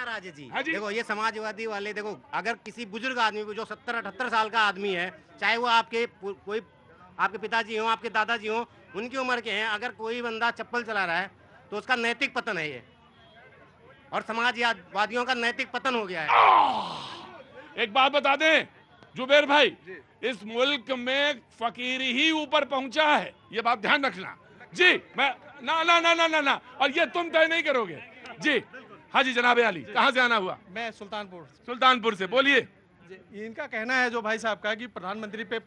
राजे जी, हाँ जी। देखो ये समाजवादी वाले, देखो अगर किसी बुजुर्ग आदमी को जो 70-78 साल का आदमी है, चाहे वो आपके कोई आपके पिताजी हो, आपके दादाजी हो, उनकी उम्र के हैं, अगर कोई बंदा चप्पल चला रहा है तो उसका नैतिक पतन है ये, और समाजवादियों का नैतिक पतन हो गया है। एक बात बता दें जुबेर भाई, इस मुल्क में फकीर ही ऊपर पहुंचा है, ये बात ध्यान रखना जी। मैं ना ना ना ना ना ना, और ये तुम तय नहीं करोगे जी। हाँ जी जनाब अली, कहाँ से आना हुआ? मैं सुल्तानपुर से, बोलिए। इनका कहना है जो भाई साहब का कि प्रधानमंत्री पे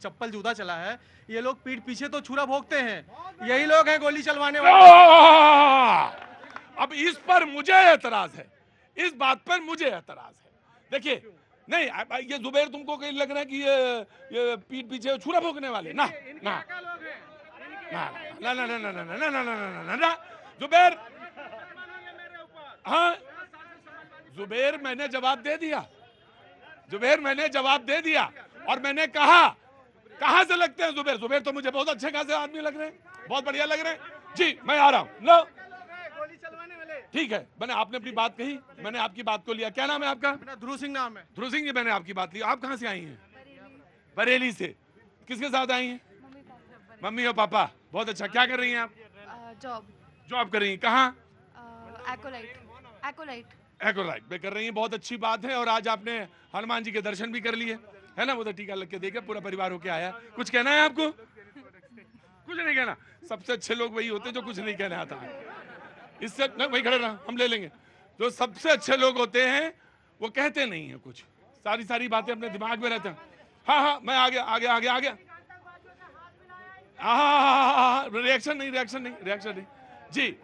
चप्पल जूता चला है, ये लोग पीठ पीछे तो छुरा भोगते हैं, यही लोग हैं गोली चलवाने वाले। अब इस पर मुझे एतराज है, इस बात पर मुझे एतराज है। देखिए नहीं, ये जुबेर तुमको कहीं लग रहा है कि ये पीठ पीछे छुरा भोगने वाले? ना ना ना ना ना ना ना ना ना ना ना ना ना जुबेर, हाँ जुबेर मैंने जवाब दे दिया, जुबेर मैंने जवाब दे दिया, और मैंने कहा कहां से लगते हैं जुबेर? जुबेर तो मुझे बहुत अच्छे खासे आदमी लग रहे हैं, बहुत बढ़िया लग रहे हैं जी। मैं आ रहा हूं, लो ठीक है, मैंने आपने अपनी बात कही, मैंने आपकी बात को लिया। क्या नाम है आपका? मेरा ध्रुव सिंह नाम है। ध्रुव सिंह जी, मैंने आपकी बात ली। आप कहां से आई हैं? बरेली से। किसके साथ आई हैं? मम्मी और पापा। बहुत अच्छा। क्या कर रही हैं आप? जॉब कर रही हैं। कहाँ? एकोलाइट में कर रही हैं, बहुत अच्छी बात है। और आज आपने हनुमान जी के दर्शन भी कर लिए है ना, वो तो टीका लग के देखे, पूरा परिवार होके आया। कुछ कहना है आपको? कुछ नहीं कहना। सबसे अच्छे लोग वही होते हैं जो कुछ नहीं कहना आता है। इससे वही खड़े रहा, हम ले लेंगे। जो सबसे अच्छे लोग होते हैं वो कहते नहीं है कुछ, सारी बातें अपने दिमाग में रहते हैं। हाँ हाँ मैं आ गया। हाँ रिएक्शन नहीं जी।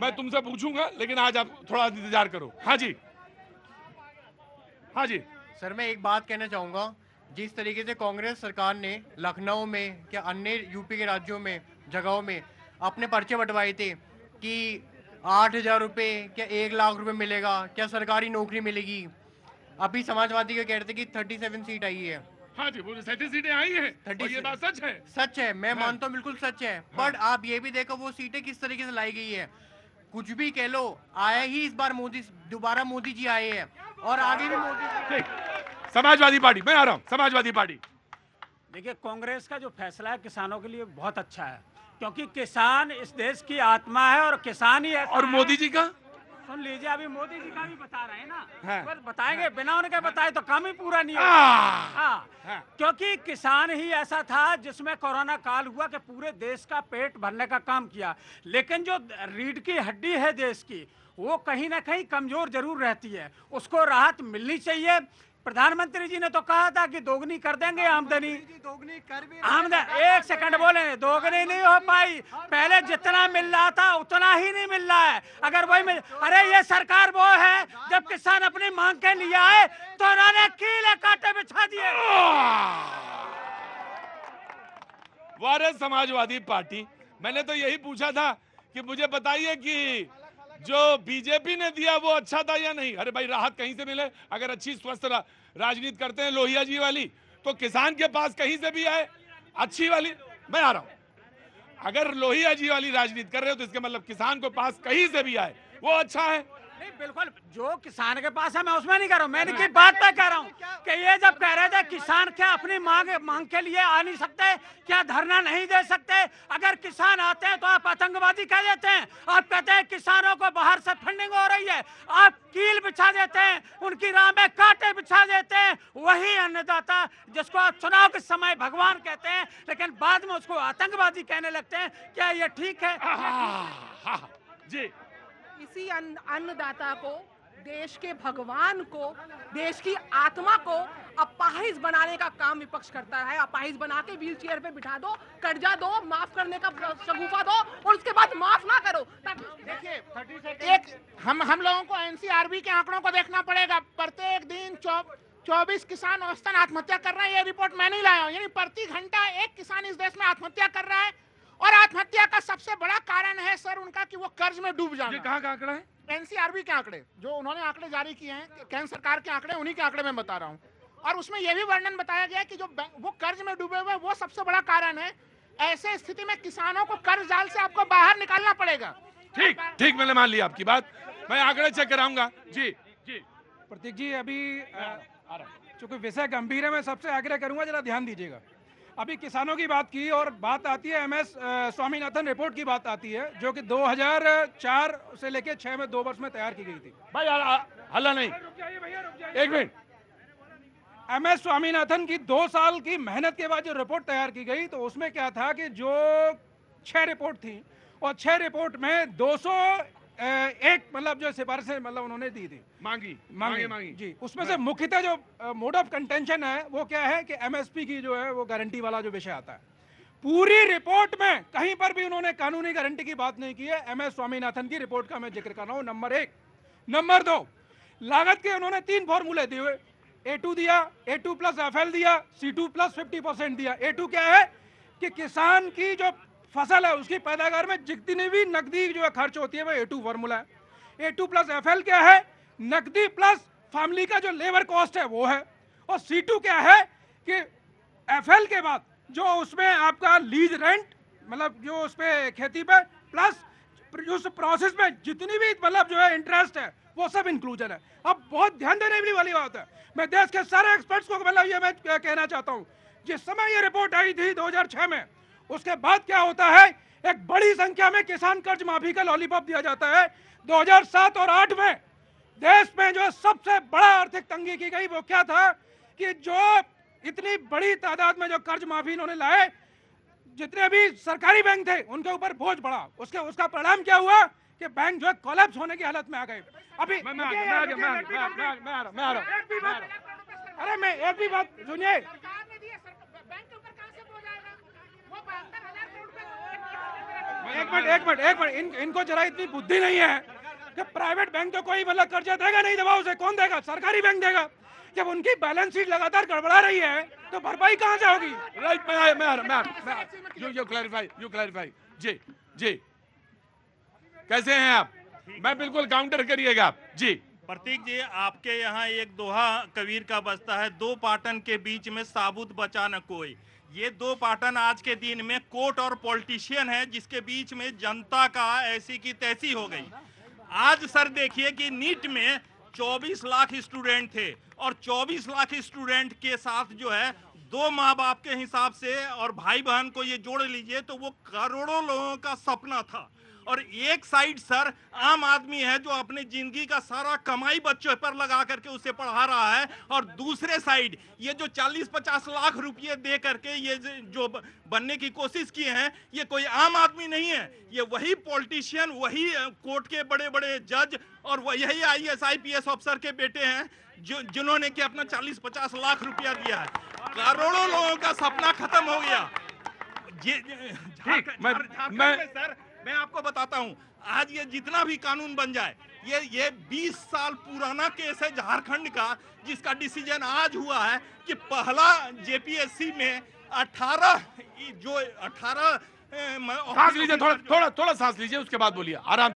मैं तुमसे पूछूंगा, लेकिन आज आप थोड़ा इंतजार करो। हाँ जी सर, मैं एक बात कहना चाहूँगा, जिस तरीके से कांग्रेस सरकार ने लखनऊ में क्या अन्य यूपी के राज्यों में जगहों में अपने पर्चे बंटवाए थे कि 8,000 रुपये क्या 1 लाख रुपए मिलेगा, क्या सरकारी नौकरी मिलेगी, अभी समाजवादी के कह रहे थे कि 37 सीट आई है। हाँ जी, वो 37 सीटें आई हैं, और ये बात सच है। सच है, मैं मानता हूँ, बिल्कुल सच है। पर आप ये भी देखो वो सीटें किस तरीके से लाई गई है। कुछ भी कह लो, आया ही इस बार दोबारा मोदी जी आए हैं, और आगे भी मोदी। समाजवादी पार्टी, मैं आ रहा हूँ। समाजवादी पार्टी, देखिए कांग्रेस का जो फैसला है किसानों के लिए बहुत अच्छा है, क्योंकि किसान इस देश की आत्मा है, और किसान ही ऐसा। और मोदी जी का सुन लीजिए, अभी मोदी जी का भी बता रहे हैं ना। हाँ। पर बताएंगे, बिना उनके बताए तो काम ही पूरा नहीं होगा। हाँ। क्योंकि किसान ही ऐसा था जिसमें कोरोना काल हुआ कि पूरे देश का पेट भरने का काम किया, लेकिन जो रीढ़ की हड्डी है देश की, वो कहीं ना कहीं कमजोर जरूर रहती है, उसको राहत मिलनी चाहिए। प्रधानमंत्री जी ने तो कहा था कि दोगुनी कर देंगे आमदनी। आमदनी, एक सेकंड बोले, दोगुनी नहीं हो पाई। पहले जितना मिल रहा था उतना ही नहीं मिल रहा है। अगर वही मिल, अरे ये सरकार वो है जब किसान अपनी मांग के लिए आए तो उन्होंने कीले कांटे बिछा दिए। वारे समाजवादी पार्टी, मैंने तो यही पूछा था कि मुझे बताइए कि जो बीजेपी ने दिया वो अच्छा था या नहीं। अरे भाई, राहत कहीं से मिले। अगर अच्छी स्वस्थ राजनीति करते हैं लोहिया जी वाली, तो किसान के पास कहीं से भी आए अच्छी वाली। मैं आ रहा हूं। अगर लोहिया जी वाली राजनीति कर रहे हो तो इसके मतलब किसान को पास कहीं से भी आए वो अच्छा है। नहीं, बिल्कुल, जो किसान के पास है मैं उसमें नहीं कह रहा हूँ, मैं इनकी बात पे कह रहा हूँ कि ये जब कह रहे थे किसान क्या अपनी मांग के लिए आ नहीं सकते, क्या धरना नहीं दे सकते। अगर किसान आते हैं तो आप आतंकवादी कह देते हैं। आप कहते हैं किसानों को बाहर से फंडिंग हो रही है, आप कील बिछा देते हैं, उनकी राह में कांटे बिछा देते हैं। वही अन्नदाता जिसको आप चुनाव के समय भगवान कहते हैं, लेकिन बाद में उसको आतंकवादी कहने लगते हैं। क्या ये ठीक है? जी, इसी अन्नदाता को, देश के भगवान को, देश की आत्मा को अपाहिज बनाने का काम विपक्ष करता है। अपाहिज बना के व्हील चेयर पे बिठा दो, कर्जा दो, माफ करने का शगुफा दो, और उसके बाद माफ ना करो। देखिए, एक हम लोगों को एनसीआरबी के आंकड़ों को देखना पड़ेगा। प्रत्येक दिन 24 किसान औसतन आत्महत्या कर रहे हैं। ये रिपोर्ट मैं नहीं लाया हूँ। यानी प्रति घंटा एक किसान इस देश में आत्महत्या कर रहा है, और आत्महत्या का सबसे बड़ा कारण है सर उनका कि वो कर्ज में डूब जाना। कहाँ का आंकड़ा है? एनसीआरबी के आंकड़े, जो उन्होंने आंकड़े जारी किए हैं, केंद्र सरकार के आंकड़े, उन्हीं के आंकड़े मैं बता रहा हूँ। और उसमें यह भी वर्णन बताया गया है कि जो वो कर्ज में डूबे हुए वो सबसे बड़ा कारण है। ऐसे स्थिति में किसानों को कर्ज जाल से आपको बाहर निकालना पड़ेगा। ठीक, मैंने मान लिया आपकी बात। मैं आंकड़े चेक कराऊंगा। जी जी प्रतीक जी, अभी चूंकि विषय गंभीर है, मैं सबसे आग्रह करूंगा जरा ध्यान दीजिएगा। अभी किसानों की बात की और बात आती है MS स्वामीनाथन रिपोर्ट की बात आती है, जो कि 2004 से लेकर 6 में 2 वर्ष में तैयार की गई थी। भाई हल्ला नहीं, एक मिनट। MS स्वामीनाथन की 2 साल की मेहनत के बाद जो रिपोर्ट तैयार की गई, तो उसमें क्या था कि जो 6 रिपोर्ट थी और 6 रिपोर्ट में 201 मतलब जो सिफारिशें मतलब उन्होंने दी थी, मांगी जी। उसमें से मुख्यतः जो मोड ऑफ कंटेंशन है वो क्या है कि MSP की जो है वो गारंटी वाला जो विषय आता है। पूरी रिपोर्ट में कहीं पर भी उन्होंने कानूनी गारंटी की बात नहीं की है। MS स्वामीनाथन की रिपोर्ट का मैं जिक्र कर रहा हूं, नंबर 1। नंबर 2, लागत के उन्होंने 3 फॉर्मूले दिए हुए, A2 दिया, A2 प्लस FL दिया, C2 प्लस 50% दिया। A2 क्या है कि किसान की जो फसल है उसकी पैदावार में जितनी भी नकदी जो है खर्च होती है वो A2 फॉर्मूला है। A2 प्लस FL क्या है, नकदी प्लस फैमिली का जो लेबर कॉस्ट है वो है। और C2 क्या है कि FL के बाद जो उसमें आपका लीज रेंट मतलब जो उस पे खेती पे प्लस उस प्रोसेस में जितनी भी मतलब जो है इंटरेस्ट है वो सब इंक्लूजन है। अब बहुत ध्यान देने वाली बात है, मैं देश के सारे एक्सपर्ट्स को मतलब ये मैं कहना चाहता हूँ, जिस समय ये रिपोर्ट आई थी 2006 में, उसके बाद क्या होता है, एक बड़ी संख्या में किसान कर्ज माफी का लॉलीपॉप दिया जाता है। 2007 और 8 में देश में जो सबसे बड़ा आर्थिक तंगी की गई वो क्या था कि जो इतनी बड़ी तादाद में जो कर्ज माफी इन्होंने लाए, जितने भी सरकारी बैंक थे उनके ऊपर बोझ बढ़ा। उसका परिणाम क्या हुआ कि बैंक जो है कोलैप्स होने की हालत में आ गए। अभी मैं आ रहा अरे मैं एक भी बात सुनिए, एक मिनट, इनको जरा इतनी बुद्धि नहीं है कि प्राइवेट बैंक तो कोई मतलब कर्जा देगा नहीं, दबाव से कौन देगा, सरकारी बैंक देगा। जब उनकी बैलेंस शीट लगातार गड़बड़ा रही है तो भरपाई कहां से होगी? Right, you clarify. जी जी, कैसे हैं आप? मैं बिल्कुल काउंटर करिएगा आप। जी प्रतीक जी, आपके यहाँ एक दोहा कबीर का बजता है, 2 पाटन के बीच में साबुत बचा न कोई। ये 2 पाटन आज के दिन में कोर्ट और पॉलिटिशियन है, जिसके बीच में जनता का ऐसी की तैसी हो गई। आज सर देखिए कि नीट में 24 लाख स्टूडेंट थे और 24 लाख स्टूडेंट के साथ जो है 2 माँ बाप के हिसाब से और भाई बहन को ये जोड़ लीजिए तो वो करोड़ों लोगों का सपना था। और एक साइड सर आम आदमी है जो अपनी जिंदगी का सारा कमाई बच्चों पर लगा करके उसे पढ़ा रहा है, और दूसरे साइड ये जो 40-50 लाख रुपए दे करके ये जो बनने की कोशिश किए हैं, ये कोई आम आदमी नहीं है, ये वही पॉलिटिशियन, वही कोर्ट के बड़े बड़े जज और यही IAS IPS ऑफिसर के बेटे हैं जिन्होंने कि अपना 40-50 लाख रुपया दिया है। करोड़ों लोगों का सपना खत्म हो गया। सर मैं आपको बताता हूं, आज ये जितना भी कानून बन जाए, ये 20 साल पुराना केस है झारखंड का, जिसका डिसीजन आज हुआ है कि पहला JPSC में 18 सांस लीजिए, थोड़ा सांस लीजिए, उसके बाद बोलिए आराम